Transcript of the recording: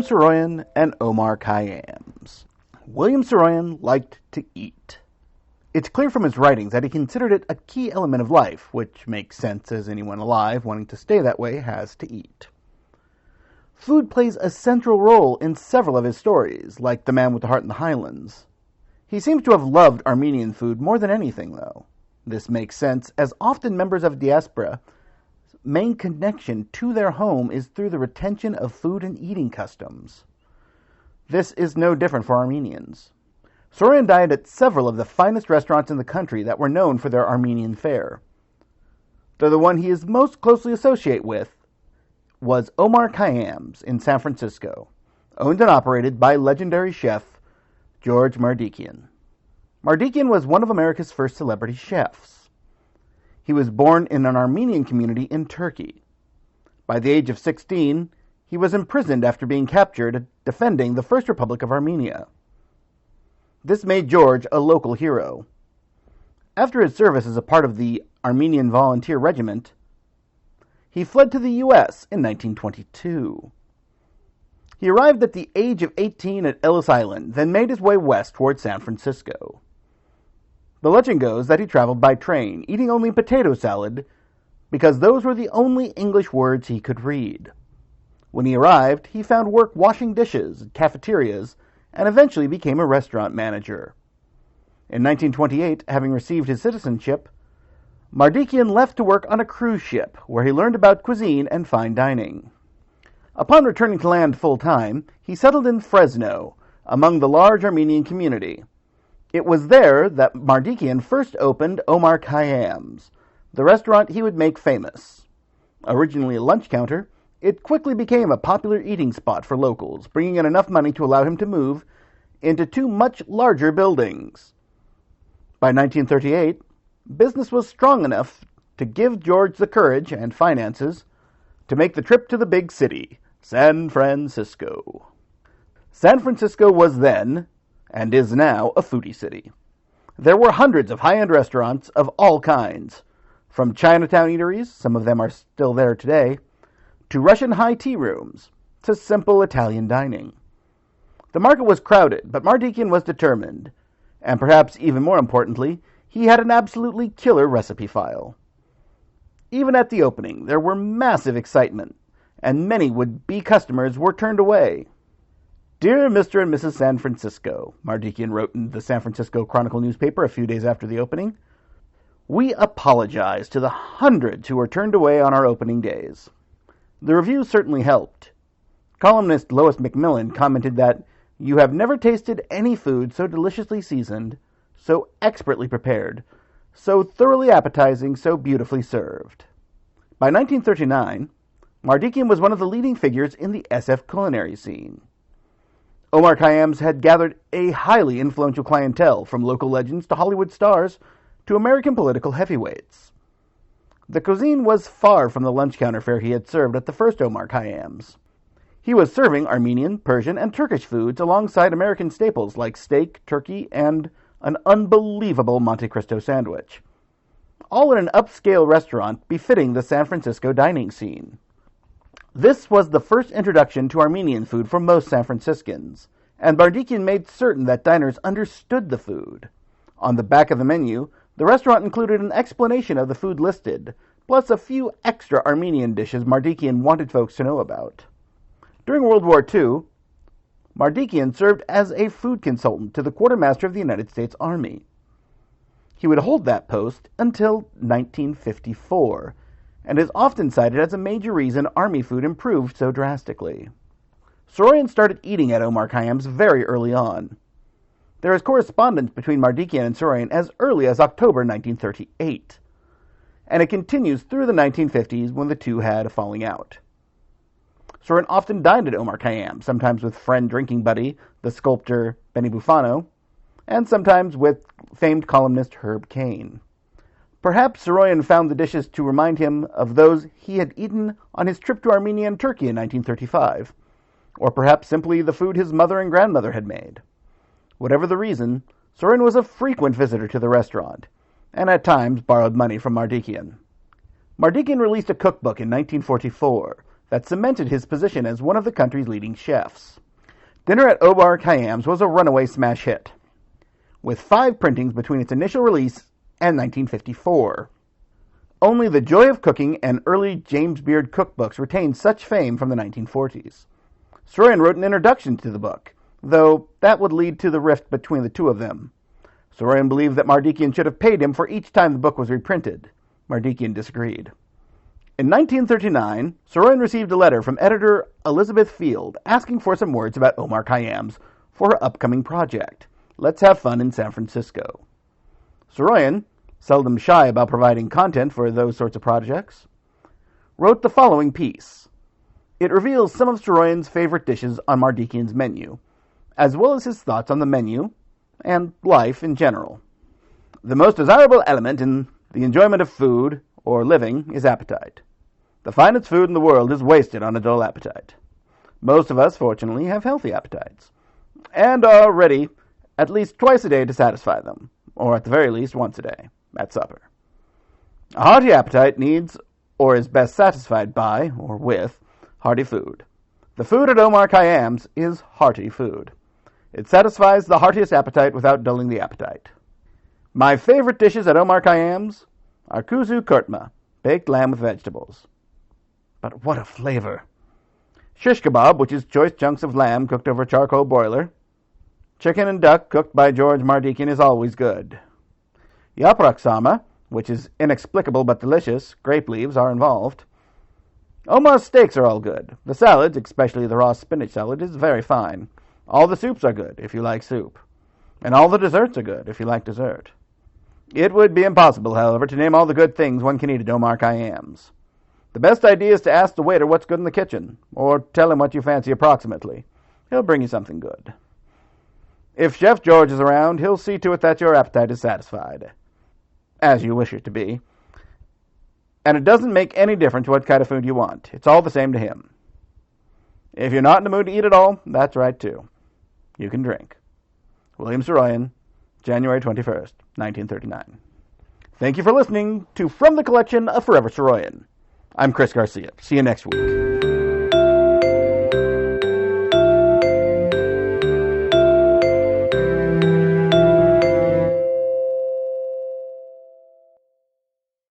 Saroyan and Omar Khayyams. William Saroyan liked to eat. It's clear from his writings that he considered it a key element of life, which makes sense as anyone alive wanting to stay that way has to eat. Food plays a central role in several of his stories, like The Man with the Heart in the Highlands. He seems to have loved Armenian food more than anything, though. This makes sense, as often members of diaspora main connection to their home is through the retention of food and eating customs. This is no different for Armenians. Saroyan dined at several of the finest restaurants in the country that were known for their Armenian fare. Though the one he is most closely associated with was Omar Khayyams in San Francisco, owned and operated by legendary chef George Mardikian. Mardikian was one of America's first celebrity chefs. He was born in an Armenian community in Turkey. By the age of 16, he was imprisoned after being captured defending the First Republic of Armenia. This made George a local hero. After his service as a part of the Armenian Volunteer Regiment, he fled to the U.S. in 1922. He arrived at the age of 18 at Ellis Island, then made his way west toward San Francisco. The legend goes that he traveled by train, eating only potato salad, because those were the only English words he could read. When he arrived, he found work washing dishes at cafeterias, and eventually became a restaurant manager. In 1928, having received his citizenship, Mardikian left to work on a cruise ship, where he learned about cuisine and fine dining. Upon returning to land full-time, he settled in Fresno, among the large Armenian community. It was there that Mardikian first opened Omar Khayyams, the restaurant he would make famous. Originally a lunch counter, it quickly became a popular eating spot for locals, bringing in enough money to allow him to move into two much larger buildings. By 1938, business was strong enough to give George the courage and finances to make the trip to the big city, San Francisco. San Francisco was then, and is now, a foodie city. There were hundreds of high-end restaurants of all kinds, from Chinatown eateries, some of them are still there today, to Russian high tea rooms, to simple Italian dining. The market was crowded, but Mardikian was determined, and perhaps even more importantly, he had an absolutely killer recipe file. Even at the opening, there were massive excitement, and many would-be customers were turned away. "Dear Mr. and Mrs. San Francisco," Mardikian wrote in the San Francisco Chronicle newspaper a few days after the opening, "we apologize to the hundreds who were turned away on our opening days." The review certainly helped. Columnist Lois McMillan commented that, "You have never tasted any food so deliciously seasoned, so expertly prepared, so thoroughly appetizing, so beautifully served." By 1939, Mardikian was one of the leading figures in the SF culinary scene. Omar Khayyams had gathered a highly influential clientele, from local legends to Hollywood stars to American political heavyweights. The cuisine was far from the lunch counter fare he had served at the first Omar Khayyams. He was serving Armenian, Persian, and Turkish foods alongside American staples like steak, turkey, and an unbelievable Monte Cristo sandwich, all in an upscale restaurant befitting the San Francisco dining scene. This was the first introduction to Armenian food for most San Franciscans, and Mardikian made certain that diners understood the food. On the back of the menu, the restaurant included an explanation of the food listed, plus a few extra Armenian dishes Mardikian wanted folks to know about. During World War II, Mardikian served as a food consultant to the Quartermaster of the United States Army. He would hold that post until 1954, and is often cited as a major reason Army food improved so drastically. Saroyan started eating at Omar Khayyams very early on. There is correspondence between Mardikian and Saroyan as early as October 1938, and it continues through the 1950s when the two had a falling out. Saroyan often dined at Omar Khayyams, sometimes with friend drinking buddy, the sculptor Benny Bufano, and sometimes with famed columnist Herb Caen. Perhaps Saroyan found the dishes to remind him of those he had eaten on his trip to Armenia and Turkey in 1935, or perhaps simply the food his mother and grandmother had made. Whatever the reason, Saroyan was a frequent visitor to the restaurant, and at times borrowed money from Mardikian. Mardikian released a cookbook in 1944, that cemented his position as one of the country's leading chefs. Dinner at Omar Khayyams was a runaway smash hit, with 5 printings between its initial release and 1954. Only The Joy of Cooking and early James Beard cookbooks retained such fame from the 1940s. Saroyan wrote an introduction to the book, though that would lead to the rift between the two of them. Saroyan believed that Mardikian should have paid him for each time the book was reprinted. Mardikian disagreed. In 1939, Saroyan received a letter from editor Elizabeth Field asking for some words about Omar Khayyams for her upcoming project, Let's Have Fun in San Francisco. Saroyan, seldom shy about providing content for those sorts of projects, wrote the following piece. It reveals some of Saroyan's favorite dishes on Mardikian's menu, as well as his thoughts on the menu and life in general. The most desirable element in the enjoyment of food or living is appetite. The finest food in the world is wasted on a dull appetite. Most of us, fortunately, have healthy appetites, and are ready at least twice a day to satisfy them, or at the very least once a day, at supper. A hearty appetite needs, or is best satisfied by, or with, hearty food. The food at Omar Khayyams is hearty food. It satisfies the heartiest appetite without dulling the appetite. My favorite dishes at Omar Khayyams are kuzu kurtma, baked lamb with vegetables. But what a flavor! Shish kebab, which is choice chunks of lamb cooked over a charcoal broiler. Chicken and duck cooked by George Mardikian is always good. Yaprak sarma, which is inexplicable but delicious, grape leaves are involved. Omar's steaks are all good. The salads, especially the raw spinach salad, is very fine. All the soups are good, if you like soup. And all the desserts are good, if you like dessert. It would be impossible, however, to name all the good things one can eat at Omar Khayyams. The best idea is to ask the waiter what's good in the kitchen, or tell him what you fancy approximately. He'll bring you something good. If Chef George is around, he'll see to it that your appetite is satisfied, as you wish it to be. And it doesn't make any difference what kind of food you want. It's all the same to him. If you're not in the mood to eat at all, that's right too. You can drink. William Saroyan, January 21st, 1939. Thank you for listening to From the Collection of Forever Saroyan. I'm Chris Garcia. See you next week.